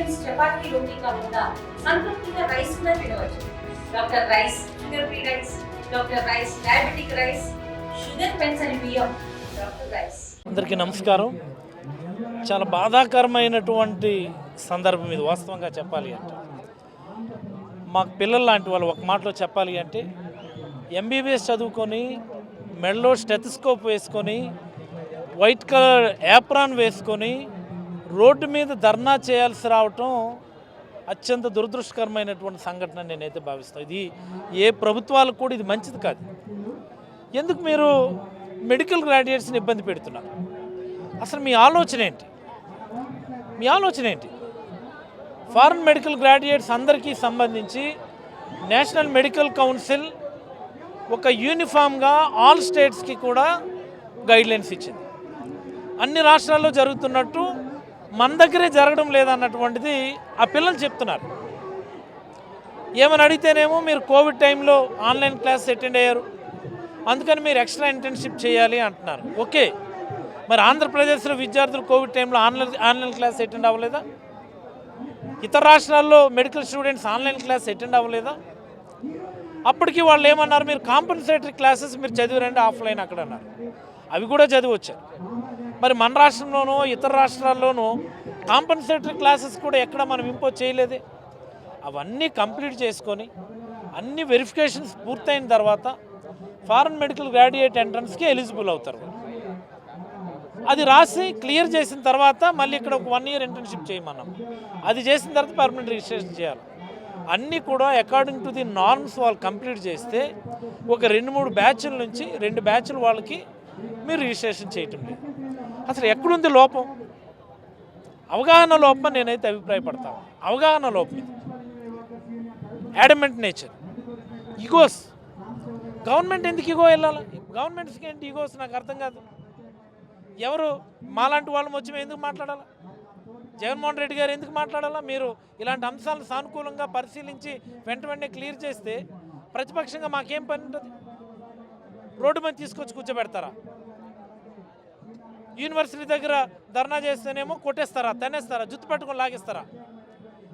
Patients chapati రోటీ కాకుండా సంతృప్తిగా rice కూడా తినవచ్చు. Doctor rice, sugar free rice, doctor rice, diabetic rice, sugar పెంచని బియ్యం, డాక్టర్ రైస్. అందరికీ నమస్కారం. చాలా బాధాకరమైనటువంటి సందర్భం ఇది. వాస్తవంగా చెప్పాలి అంటే మాకు పిల్లలు లాంటి వాళ్ళు, ఒక మాటలో చెప్పాలి అంటే ఎంబీబీఎస్ చదువుకొని మెడలో స్టెథోస్కోప్ వేసుకొని వైట్ కలర్ యాప్రాన్ వేసుకొని రోడ్డు మీద ధర్నా చేయాల్సి రావటం అత్యంత దురదృష్టకరమైనటువంటి సంఘటన నేనైతే భావిస్తాను. ఇది ఏ ప్రభుత్వాలకు కూడా ఇది మంచిది కాదు. ఎందుకు మీరు మెడికల్ గ్రాడ్యుయేట్స్ని ఇబ్బంది పెడుతున్నారు? అసలు మీ ఆలోచన ఏంటి? మీ ఆలోచన ఏంటి? ఫారెన్ మెడికల్ గ్రాడ్యుయేట్స్ అందరికీ సంబంధించి నేషనల్ మెడికల్ కౌన్సిల్ ఒక యూనిఫామ్గా ఆల్ స్టేట్స్కి కూడా గైడ్లైన్స్ ఇచ్చింది. అన్ని రాష్ట్రాల్లో జరుగుతున్నట్టు మన దగ్గరే జరగడం లేదన్నటువంటిది ఆ పిల్లలు చెప్తున్నారు. ఏమని అడిగితేనేమో మీరు కోవిడ్ టైంలో ఆన్లైన్ క్లాస్ అటెండ్ అయ్యారు, అందుకని మీరు ఎక్స్ట్రా ఇంటర్న్షిప్ చేయాలి అంటున్నారు. ఓకే, మరి ఆంధ్రప్రదేశ్లో విద్యార్థులు కోవిడ్ టైంలో ఆన్లైన్ క్లాస్ అటెండ్ అవ్వలేదా? ఇతర రాష్ట్రాల్లో medical students online class attend అవ్వలేదా? అప్పటికి వాళ్ళు ఏమన్నారు, మీరు కాంపన్సేటరీ క్లాసెస్ మీరు చదివిరండి ఆఫ్లైన్ అక్కడ అన్నారు. అవి కూడా చదివచ్చారు. మరి మన రాష్ట్రంలోనూ ఇతర రాష్ట్రాల్లోనూ కాంపన్సేటరీ క్లాసెస్ కూడా ఎక్కడ మనం ఇంపోజ్ చేయలేదే. అవన్నీ కంప్లీట్ చేసుకొని అన్ని వెరిఫికేషన్స్ పూర్తయిన తర్వాత ఫారెన్ మెడికల్ గ్రాడ్యుయేట్ ఎంట్రన్స్కి ఎలిజిబుల్ అవుతారు. అది రాసి క్లియర్ చేసిన తర్వాత మళ్ళీ ఇక్కడ ఒక 1 ఇయర్ ఇంటర్న్షిప్ చేయమన్నాం. అది చేసిన తర్వాత పర్మనెంట్ రిజిస్ట్రేషన్ చేయాలి. అన్నీ కూడా అకార్డింగ్ టు ది నార్మ్స్ వాళ్ళు కంప్లీట్ చేస్తే ఒక 2-3 బ్యాచ్ల నుంచి 2 బ్యాచ్లు వాళ్ళకి మీరు రిజిస్ట్రేషన్ చేయటం లేదు. అసలు ఎక్కడుంది లోపం? అవగాహన లోపం నేనైతే అభిప్రాయపడతాను. అవగాహన లోపం, యాడమెంట్ నేచర్, ఈగోస్. గవర్నమెంట్ ఎందుకు ఈగో వెళ్ళాలి? గవర్నమెంట్స్కి ఏంటి ఈగోస్? నాకు అర్థం కాదు. ఎవరు మాలాంటి వాళ్ళం వచ్చి మేము ఎందుకు మాట్లాడాలా? జగన్మోహన్ రెడ్డి గారు ఎందుకు మాట్లాడాలా? మీరు ఇలాంటి అంశాలను సానుకూలంగా పరిశీలించి వెంటనే క్లియర్ చేస్తే ప్రతిపక్షంగా మాకేం పని ఉంటుంది? రోడ్డు మీద తీసుకొచ్చి కూర్చోబెడతారా? యూనివర్సిటీ దగ్గర ధర్నా చేస్తేనేమో కొట్టేస్తారా, తనేస్తారా, జుత్తు పట్టుకొని లాగేస్తారా?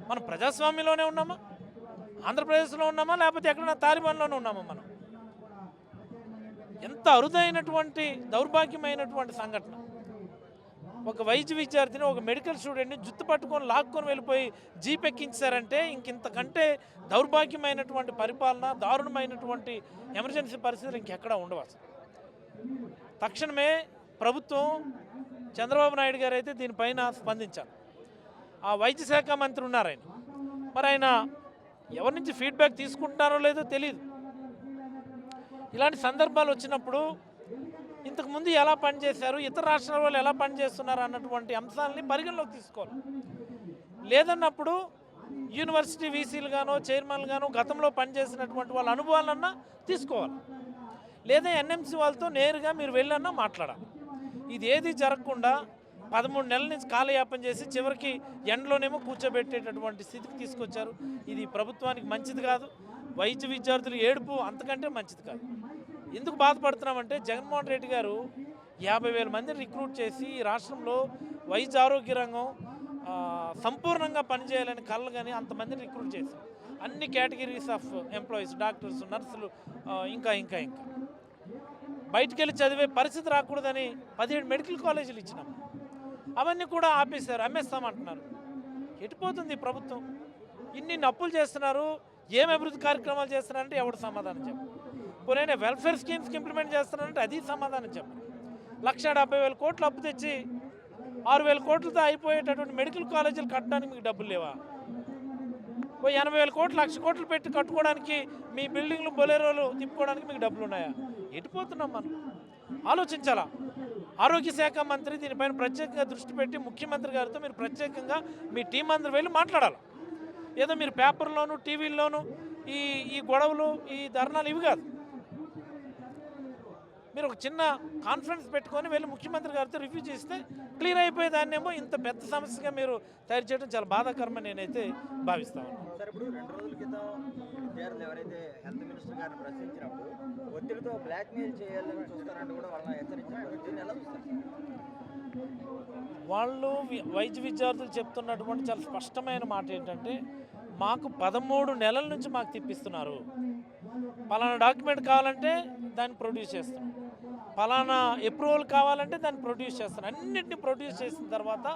మనం ప్రజాస్వామ్యంలోనే ఉన్నామా? ఆంధ్రప్రదేశ్లో ఉన్నామా, లేకపోతే ఎక్కడైనా తాలిబాన్లోనే ఉన్నామా? మనం ఎంత అరుదైనటువంటి దౌర్భాగ్యమైనటువంటి సంఘటన. ఒక వైద్య విద్యార్థిని, ఒక మెడికల్ స్టూడెంట్ని జుత్తు పట్టుకొని లాక్కొని వెళ్ళిపోయి జీప్ ఎక్కించారంటే ఇంతకంటే దౌర్భాగ్యమైనటువంటి పరిపాలన, దారుణమైనటువంటి ఎమర్జెన్సీ పరిస్థితులు ఇంకెక్కడా ఉండవచ్చు. తక్షణమే ప్రభుత్వం, చంద్రబాబు నాయుడు గారు అయితే దీనిపైన స్పందించారు. ఆ వైద్య శాఖ మంత్రి ఉన్నారు ఆయన. మరి ఆయన ఎవరి నుంచి ఫీడ్బ్యాక్ తీసుకుంటున్నారో లేదో తెలియదు. ఇలాంటి సందర్భాలు వచ్చినప్పుడు ఇంతకుముందు ఎలా పనిచేశారు, ఇతర రాష్ట్రాల వాళ్ళు ఎలా పనిచేస్తున్నారు అన్నటువంటి అంశాలని పరిగణలోకి తీసుకోవాలి. లేదన్నప్పుడు యూనివర్సిటీ వీసీలు గానో చైర్మన్లు గానో గతంలో పనిచేసినటువంటి వాళ్ళ అనుభవాలన్నా తీసుకోవాలి. లేదా ఎన్ఎంసీ వాళ్ళతో నేరుగా మీరు వెళ్ళన్నా మాట్లాడాలి. ఇది ఏది జరగకుండా 13 నెలల నుంచి కాలయాపన చేసి చివరికి ఎండలోనేమో కూర్చోబెట్టేటటువంటి స్థితికి తీసుకొచ్చారు. ఇది ప్రభుత్వానికి మంచిది కాదు. వైద్య విద్యార్థులు ఏడుపు అంతకంటే మంచిది కాదు. ఎందుకు బాధపడుతున్నామంటే జగన్మోహన్ రెడ్డి గారు 50,000 మందిని రిక్రూట్ చేసి ఈ రాష్ట్రంలో వైద్య ఆరోగ్య రంగం సంపూర్ణంగా పనిచేయాలని కళ్ళు కానీ అంతమందిని రిక్రూట్ చేశారు. అన్ని కేటగిరీస్ ఆఫ్ ఎంప్లాయీస్, డాక్టర్స్, నర్సులు, ఇంకా ఇంకా ఇంకా బయటికి వెళ్ళి చదివే పరిస్థితి రాకూడదని 17 మెడికల్ కాలేజీలు ఇచ్చినాం. అవన్నీ కూడా ఆపేశారు, అమ్మేస్తామంటున్నారు. ఎటుపోతుంది ప్రభుత్వం? ఇన్ని అప్పులు చేస్తున్నారు, ఏం అభివృద్ధి కార్యక్రమాలు చేస్తున్నారంటే ఎవడు సమాధానం చెప్పు. పోనీ వెల్ఫేర్ స్కీమ్స్కి ఇంప్లిమెంట్ చేస్తున్నారంటే అది సమాధానం చెప్పు. 1,70,000 కోట్లు అప్పు తెచ్చి 6,000 కోట్లతో అయిపోయేటటువంటి మెడికల్ కాలేజీలు కట్టడానికి మీకు డబ్బులు లేవా? 80,000 కోట్లు, 1,00,000 కోట్లు పెట్టి కట్టుకోవడానికి, మీ బిల్డింగ్లు బొలేరోలు తిప్పుకోవడానికి మీకు డబ్బులు ఉన్నాయా? ఎటుపోతున్నాం మనం? ఆలోచించాలా. ఆరోగ్య శాఖ మంత్రి దీనిపైన ప్రత్యేకంగా దృష్టి పెట్టి ముఖ్యమంత్రి గారితో మీరు ప్రత్యేకంగా మీ టీం అందరూ వెళ్ళి మాట్లాడాలి. ఏదో మీరు పేపర్లోను టీవీల్లోనూ ఈ గొడవలు, ఈ ధర్నాలు ఇవి కాదు. మీరు ఒక చిన్న కాన్ఫరెన్స్ పెట్టుకొని వెళ్ళి ముఖ్యమంత్రి గారితో రివ్యూ చేస్తే క్లియర్ అయిపోయేదాన్నేమో ఇంత పెద్ద సమస్యగా మీరు తయారు చేయడం చాలా బాధాకరమని నేనైతే భావిస్తాను. సార్, ఇప్పుడు 2 రోజుల క్రితం విద్యార్థులు ఎవరైతే హెల్త్ మినిస్టర్ గారిని ప్రశ్నించినప్పుడు ఒత్తిడితో బ్లాక్మెయిల్ చేయాలని చూస్తారంటూ కూడా వాళ్ళని హెచ్చరించారు. దీన్ని ఎలా చూస్తారు? వాళ్ళు వైద్య విద్యార్థులు చెప్తున్నటువంటి చాలా స్పష్టమైన మాట ఏంటంటే, మాకు 13 నెలల నుంచి మాకు తిప్పిస్తున్నారు. పలానా డాక్యుమెంట్ కావాలంటే దాన్ని ప్రొడ్యూస్ చేస్తాం, పలానా అప్రూవల్ కావాలంటే దాన్ని ప్రొడ్యూస్ చేస్తాం. అన్నింటినీ ప్రొడ్యూస్ చేసిన తర్వాత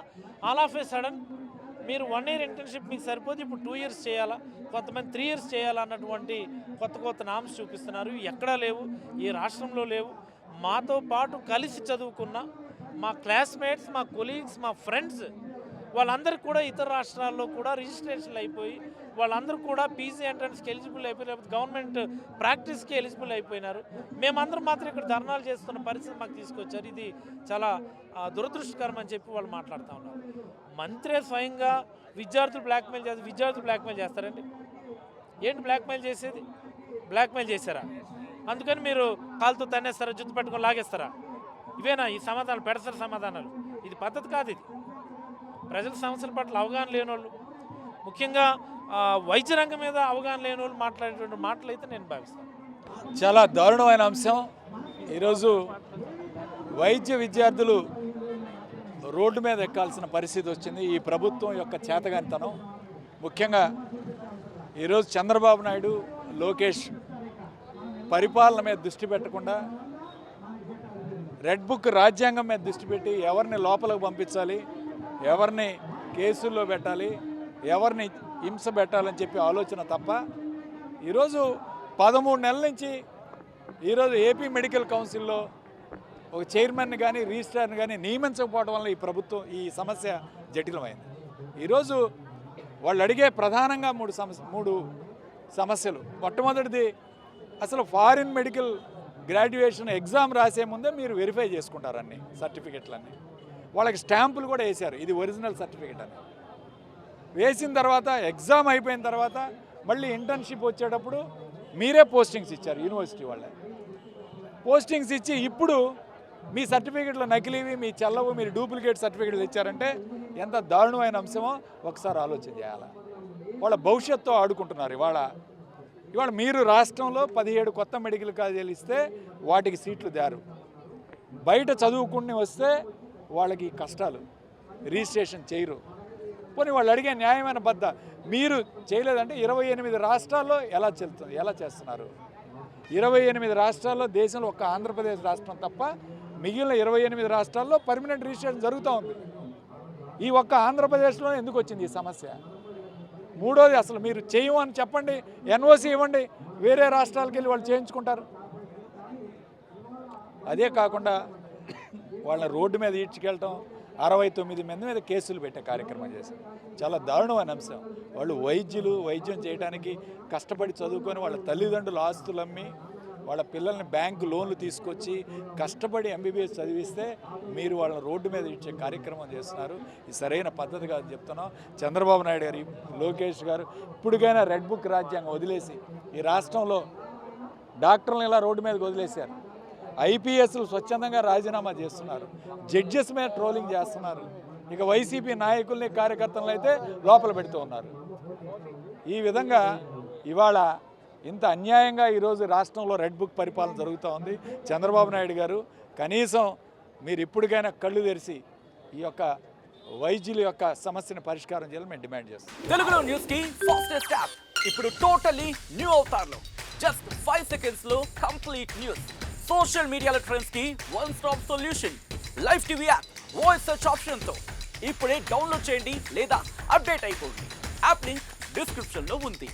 ఆల్ ఆఫ్ ఏ సడన్ మీరు 1 year ఇంటర్న్షిప్ మీకు సరిపోతే ఇప్పుడు 2 years చేయాలా, కొంతమంది 3 years చేయాలా అన్నటువంటి కొత్త నామ్స్ చూపిస్తున్నారు. ఎక్కడా లేవు, ఈ రాష్ట్రంలో లేవు. మాతో పాటు కలిసి చదువుకున్న మా క్లాస్మేట్స్, మా కొలీగ్స్, మా ఫ్రెండ్స్ వాళ్ళందరికీ కూడా ఇతర రాష్ట్రాల్లో కూడా రిజిస్ట్రేషన్లు అయిపోయి వాళ్ళందరూ కూడా పీజీ ఎంట్రన్స్కి ఎలిజిబుల్ అయిపోయి, లేకపోతే గవర్నమెంట్ ప్రాక్టీస్కి ఎలిజిబుల్ అయిపోయినారు. మేమందరం మాత్రం ఇక్కడ ధర్నాలు చేస్తున్న పరిస్థితి మాకు తీసుకొచ్చారు. ఇది చాలా దురదృష్టకరం అని చెప్పి వాళ్ళు మాట్లాడుతూ ఉన్నారు. మంత్రే స్వయంగా విద్యార్థులు బ్లాక్మెయిల్ చేస్తారండి. ఏంటి బ్లాక్మెయిల్ చేసేది? బ్లాక్మెయిల్ చేశారా? అందుకని మీరు కాలుతో తన్నేస్తారా, జుట్టు పట్టుకొని లాగేస్తారా? ఇవేనా ఈ సమాధానాలు? పెడతారు సమాధానాలు? ఇది పద్ధతి కాదు. ఇది ప్రజల సమస్యల పట్ల అవగాహన లేని వాళ్ళు, ముఖ్యంగా వైద్య రంగం మీద అవగాహన లేని వాళ్ళు మాట్లాడేటువంటి మాటలు అయితే నేను భావిస్తాను. చాలా దారుణమైన అంశం. ఈరోజు వైద్య విద్యార్థులు రోడ్డు మీద ఎక్కాల్సిన పరిస్థితి వచ్చింది. ఈ ప్రభుత్వం యొక్క చేతగానితనం. ముఖ్యంగా ఈరోజు చంద్రబాబు నాయుడు, లోకేష్ పరిపాలన మీద దృష్టి పెట్టకుండా రెడ్ బుక్ రాజ్యాంగం మీద దృష్టి పెట్టి ఎవరిని లోపలికి పంపించాలి, ఎవరిని కేసుల్లో పెట్టాలి, ఎవరిని హింస పెట్టాలని చెప్పి ఆలోచన తప్ప ఈరోజు 13 నెలల నుంచి ఈరోజు ఏపీ మెడికల్ కౌన్సిల్లో ఒక చైర్మన్ని కానీ రిజిస్ట్రార్ని కానీ నియమించకపోవడం వల్ల ఈ ప్రభుత్వం ఈ సమస్య జటిలమైంది. ఈరోజు వాళ్ళు అడిగే ప్రధానంగా మూడు సమస్యలు. మొట్టమొదటిది, అసలు ఫారిన్ మెడికల్ గ్రాడ్యుయేషన్ ఎగ్జామ్ రాసే ముందే మీరు వెరిఫై చేసుకుంటారు అన్ని సర్టిఫికెట్లన్నీ. వాళ్ళకి స్టాంపులు కూడా వేశారు, ఇది ఒరిజినల్ సర్టిఫికెట్ అని. వేసిన తర్వాత ఎగ్జామ్ అయిపోయిన తర్వాత మళ్ళీ ఇంటర్న్షిప్ వచ్చేటప్పుడు మీరే పోస్టింగ్స్ ఇచ్చారు, యూనివర్సిటీ వాళ్ళే పోస్టింగ్స్ ఇచ్చి ఇప్పుడు మీ సర్టిఫికెట్లు నకిలీవి, మీ చెల్లవు, మీరు డూప్లికేట్ సర్టిఫికెట్లు ఇచ్చారంటే ఎంత దారుణమైన అంశమో ఒకసారి ఆలోచన చేయాలి. వాళ్ళ భవిష్యత్తు ఆడుకుంటున్నారు. ఇవాళ మీరు రాష్ట్రంలో 17 కొత్త మెడికల్ కాలేజీలు ఇస్తే వాటికి సీట్లు దారు, బయట చదువుకుని వస్తే వాళ్ళకి కష్టాలు, రిజిస్ట్రేషన్ చేయరు. పోనీ వాళ్ళు అడిగే న్యాయమైన బద్ద మీరు చేయలేదంటే 28 రాష్ట్రాల్లో ఎలా చేస్తున్నారు? 28 రాష్ట్రాల్లో, దేశంలో ఒక్క ఆంధ్రప్రదేశ్ రాష్ట్రం తప్ప మిగిలిన 28 రాష్ట్రాల్లో పర్మనెంట్ రిజిస్ట్రేషన్ జరుగుతూ ఉంది. ఈ ఒక్క ఆంధ్రప్రదేశ్లో ఎందుకు వచ్చింది ఈ సమస్య? మూడోది, అసలు మీరు చేయమని చెప్పండి, ఎన్ఓసి ఇవ్వండి, వేరే రాష్ట్రాలకు వెళ్ళి వాళ్ళు చేయించుకుంటారు. అదే కాకుండా వాళ్ళని రోడ్డు మీద ఈడ్చుకెళ్ళటం, 69 మంది మీద కేసులు పెట్టే కార్యక్రమం చేశారు. చాలా దారుణమైన అంశం. వాళ్ళు వైద్యం చేయడానికి కష్టపడి చదువుకొని వాళ్ళ తల్లిదండ్రుల ఆస్తులు అమ్మి వాళ్ళ పిల్లల్ని బ్యాంకు లోన్లు తీసుకొచ్చి కష్టపడి MBBS చదివిస్తే మీరు వాళ్ళని రోడ్డు మీద ఇచ్చే కార్యక్రమం చేస్తున్నారు. ఇది సరైన పద్ధతి కాదు చెప్తున్నాం. చంద్రబాబు నాయుడు గారు, లోకేష్ గారు ఇప్పటికైనా రెడ్ బుక్ రాజ్యాంగం వదిలేసి ఈ రాష్ట్రంలో డాక్టర్లను ఇలా రోడ్డు మీదకి వదిలేశారు. IPSలు స్వచ్ఛందంగా రాజీనామా చేస్తున్నారు, జడ్జెస్ మీద ట్రోలింగ్ చేస్తున్నారు. ఇక వైసీపీ నాయకుల్ని, కార్యకర్తలను అయితే లోపల పెడుతూ ఉన్నారు. ఈ విధంగా ఇవాళ ఇంత అన్యాయంగా ఈరోజు రాష్ట్రంలో రెడ్ బుక్ పరిపాలన జరుగుతూ ఉంది. చంద్రబాబు నాయుడు గారు, కనీసం మీరు ఇప్పటికైనా కళ్ళు తెరిచి ఈ యొక్క వైద్యుల యొక్క సమస్యను పరిష్కారం చేయాలని మేము డిమాండ్ చేస్తాం. తెలుగులో న్యూస్ కి ఫాస్టెస్ట్ యాప్ ఇప్పుడు టోటల్లీ న్యూ అవతార్లో. జస్ట్ 5 seconds లో కంప్లీట్ న్యూస్, సోషల్ మీడియాలో ట్రెండ్స్ కి one stop solution, live TV app, voice search option తో ఇప్పుడే డౌన్లోడ్ చేయండి లేదా అప్డేట్ అయిపోండి. యాప్ లింక్ డిస్క్రిప్షన్ లో ఉంది.